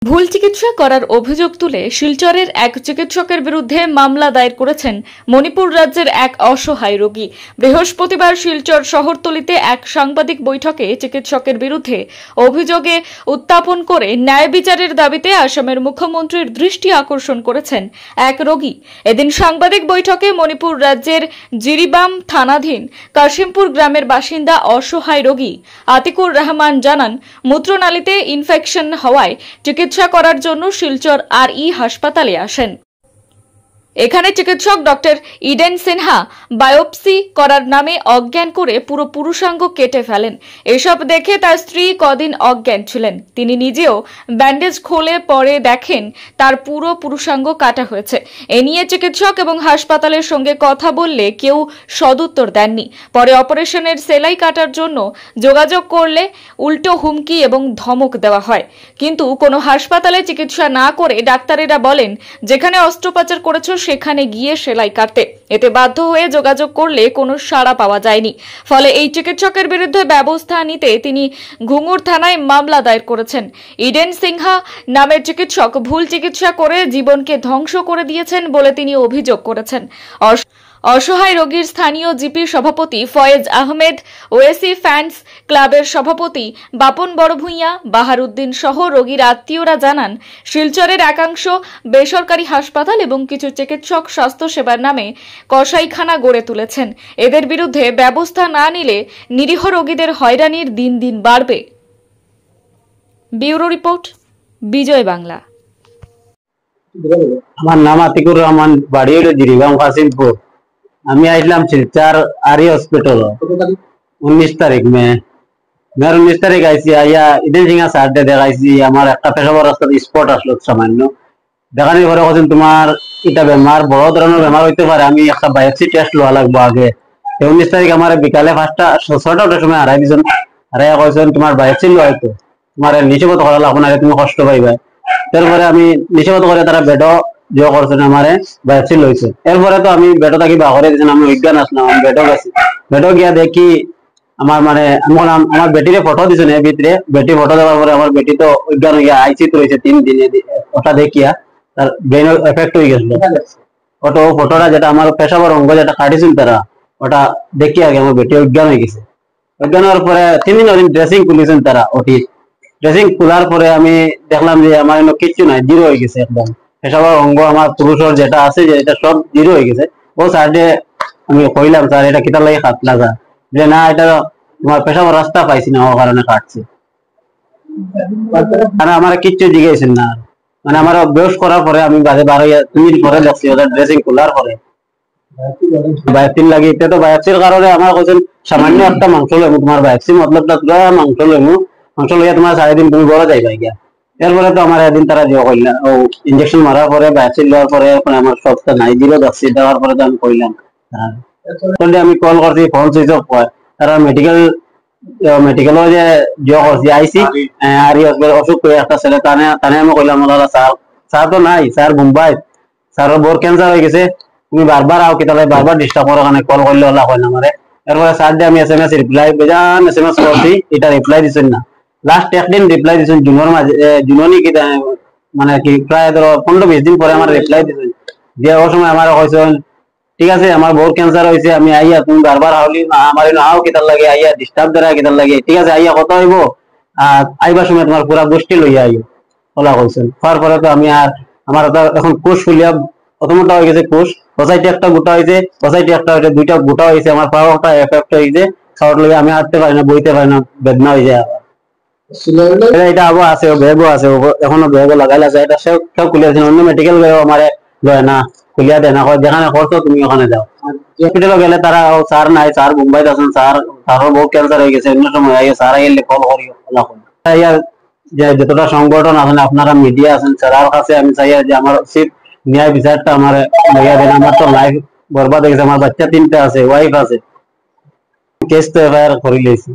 ভুল চিকিৎসা করার অভিযোগ তুলে শিলচরের এক চিকিৎসকের বিরুদ্ধে মামলা দায়ের করেছেন মণিপুর রাজ্যের এক অসহায় রোগী। বৃহস্পতিবার শিলচর শহরতলিতে এক সাংবাদিক বৈঠকে চিকিৎসকের বিরুদ্ধে অভিযোগে উত্থাপন করে ন্যায় বিচারের দাবিতে আসামের মুখ্যমন্ত্রীর দৃষ্টি আকর্ষণ করেছেন এক রোগী। এদিন সাংবাদিক বৈঠকে মণিপুর রাজ্যের জিরিবাম থানাধীন কাশিমপুর গ্রামের বাসিন্দা অসহায় রোগী আতিকুর রহমান জানান, মূত্রনালীতে ইনফেকশন হওয়ায় চিকিৎসা করার জন্য শিলচর আর.ই. হাসপাতালে আসেন। এখানে চিকিৎসক ডক্টর ইডেন সিনহা বায়োপসি করার নামে অজ্ঞান করে পুরো পুরুষাঙ্গ কেটে ফেলেন। এসব দেখে তার স্ত্রী কদিন অজ্ঞান ছিলেন। তিনি নিজেও ব্যান্ডেজ খুলে পরে দেখেন তার পুরো পুরুষাঙ্গ কাটা হয়েছে। এ নিয়ে চিকিৎসক এবং হাসপাতালের সঙ্গে কথা বললে কেউ সদুত্তর দেননি। পরে অপারেশনের সেলাই কাটার জন্য যোগাযোগ করলে উল্টো হুমকি এবং ধমক দেওয়া হয়। কিন্তু কোনো হাসপাতালে চিকিৎসা না করে ডাক্তারেরা বলেন, যেখানে অস্ত্রোপচার করেছ সেখানে গিয়ে সেলাই কাটতে। এতে বাধ্য হয়ে যোগাযোগ করলে কোনো সাড়া পাওয়া যায়নি। ফলে এই চিকিৎসকের বিরুদ্ধে ব্যবস্থা নিতে তিনি ঘুঙুর থানায় মামলা দায়ের করেছেন। ইডেন সিনহা নামের চিকিৎসক ভুল চিকিৎসা করে জীবনকে ধ্বংস করে দিয়েছেন বলে তিনি অভিযোগ করেছেন। অসহায় রোগীর স্থানীয় জিপি সভাপতি ফয়েজ আহমেদ, ওএসি ফ্যান্স ক্লাবের সভাপতি বাপন বড়ভূঁইয়া, বাহারুদ্দিন সহ রোগীর আত্মীয়রা জানান, শিলচরের একাংশ বেসরকারি হাসপাতাল এবং কিছু চিকিৎসক স্বাস্থ্যসেবার নামে কসাইখানা গড়ে তুলেছেন। এদের বিরুদ্ধে ব্যবস্থা না নিলে নিরীহ রোগীদের হয়রানির দিন দিন বাড়বে। ব্যুরো রিপোর্ট, বিজয় বাংলা। আমার নাম আতিকুর রহমান, বাড়ি হলো জিরিবাম কাশিমপুর। আমি আসলাম শিলচর আর.ই. হসপিটাল 19 তারিখ মেয়ের 19 তারিখ আইসি। আইয়া ইডেন সিংহা স্যার দেখাইছি। আমার একটা পেশাবার রাস্তাতে স্পট আসলো সামান্য। দেখানোর পরে বলছেন তোমার এটা বেমার, বড় ধরনের বেমার হইতে পারে, আমি একটা বায়োপসি টেস্ট লওয়া লাগবো আগে। 19 তারিখ আমার বিকালে 6টার সময় হারাই দিয়েছেন। হারাইয়া কয়েছেন তোমার বায়োপসি লওয়া হইতো, তোমার নিষেধ করা লাগবো না, তুমি কষ্ট পাইবা। তারপরে আমি নিষেধ করে তারা বেডও যে করছেন আমারে বায়োপসি লইছে। এরপরে তো আমি বেডো থাকি বাঘরে দিয়েছেন, আমি অজ্ঞান আসলাম। আমি বেডো গেছি, বেডো গিয়া দেখি আমার আমার বেটিরে ফটো দিছেন এর ভিতরে। বেটি ফটো দেওয়ার পরে আমার বেটি তো অজ্ঞান হইয়া আইসি তো রয়েছে 3 দিনে। ওটা দেখিয়া তার ব্রেন এফেক্ট হয়ে গেছিল। ফটোটা যেটা আমার পেশাবার অঙ্গ যেটা কাটিছিল তারা, ওটা দেখি আগে আমার বেটি অজ্ঞান হয়ে গেছে। অজ্ঞান হওয়ার পরে 3 দিন ড্রেসিং খুলেছেন তারা। ওটি ড্রেসিং খোলার পরে আমি দেখলাম যে আমার কিচ্ছু নাই, জিরো হয়ে গেছে একদম। পেশাবার অঙ্গ আমার পুরুষের যেটা আছে যে এটা সব জিরো হয়ে গেছে। ও স্যারকে আমি কইলাম, স্যার এটা কিতার লাগে কাটলা? স্যার যে না, এটা তোমার পেশাবার রাস্তা পাইছি না, ও কারণে কাটছে। আমার কিচ্ছু জিজ্ঞাসেন না। মানে আমার বেশ করার পরে আমি বাজে 2 মিনিট পরে দেখছি ওদের ড্রেসিং খোলার পরে বায়োপসির লাগে। এটা তো বায়োপসির কারণে আমার কোন সামান্য একটা মাংস লইমু, তোমার বায়োপসি মতলবটা পুরো মাংস লইমু, মাংস লইয়া তোমার 4 দিন তুমি বড় যাইবা গিয়া। এরপরে তো আমার একদিন তারা যে কইলা ও ইনজেকশন মারার পরে বায়োপসি লওয়ার পরে আমার সবটা নাই দিলো। দেখছি দেওয়ার পরে তো আমি কইলাম, আমি কল করছি, ফোন সুইচ অফ হয়। তারা মেডিকেল যে করছি আইসি আর অসুখ করে একটা ছেলে, তানে আমি কইলাম স্যার তো নাই, স্যার মুম্বাই, স্যারের বোর ক্যান্সার হয়ে গেছে, তুমি বারবার আও কি তাহলে বারবার ডিস্টার্ব করো, কারণে কল করলে ওলা হয় না আমারে। এরপরে স্যার দিয়ে আমি SMS রিপ্লাই বেজান SMS করছি, এটা রিপ্লাই দিচ্ছেন না। লাস্ট একদিন রিপ্লাই দিচ্ছেন জুনের মাঝে, জুননি কি মানে কি প্রায় ধরো 15-20 দিন পরে আমার রিপ্লাই দিচ্ছেন। যে ও সময় আমার কইছেন ঠিক আছে আমার বোর ক্যান্সার হয়েছে, আমি আইয়া তুমি বারবার আওলি আমার আও কিতার লাগে, আইয়া ডিস্টার্ব দ্বারা কিতার লাগে, ঠিক আছে আইয়া কত হইব, আইবার সময় তোমার পুরা গোষ্ঠী লইয়া আইও ওলা কইছেন। হওয়ার পরে তো আমি আর আমার এখন কোষ ফুলিয়া প্রথমটা হয়ে গেছে, কোষ সোসাইটি একটা গোটা হয়েছে, সোসাইটি একটা হয়েছে, 2টা গোটা হয়েছে, আমার পাওয়া একটা এফেক্ট হয়েছে। খাওয়ার লগে আমি হাঁটতে পারি না, বইতে পারি না, বেদনা হয়ে যায়। এটা আবো আছে, ব্যাগও আছে, এখনো ব্যাগও লাগাইলা যায়। এটা সব খুলে আছে, অন্য মেডিকেল গেও আমারে লয় না, খুলিয়া দেয় না, যেখানে করছো তুমি ওখানে যাও। হসপিটালে গেলে তারা স্যার নাই, স্যার মুম্বাইতে আছেন, স্যারও বহু ক্যান্সার হয়ে গেছে, অন্য সময় আইয়া স্যার আইলে কল করিও। যে যতটা সংগঠন আছেন, আপনারা মিডিয়া আছেন, স্যারের কাছে আমি চাই যে আমার উচিত ন্যায় বিচারটা আমার লইয়া দেন। আমার তো লাইফ বরবাদ হয়ে গেছে, আমার বাচ্চা 3টা আছে, ওয়াইফ আছে, কেস তো এফআইআর করে লিয়েছি।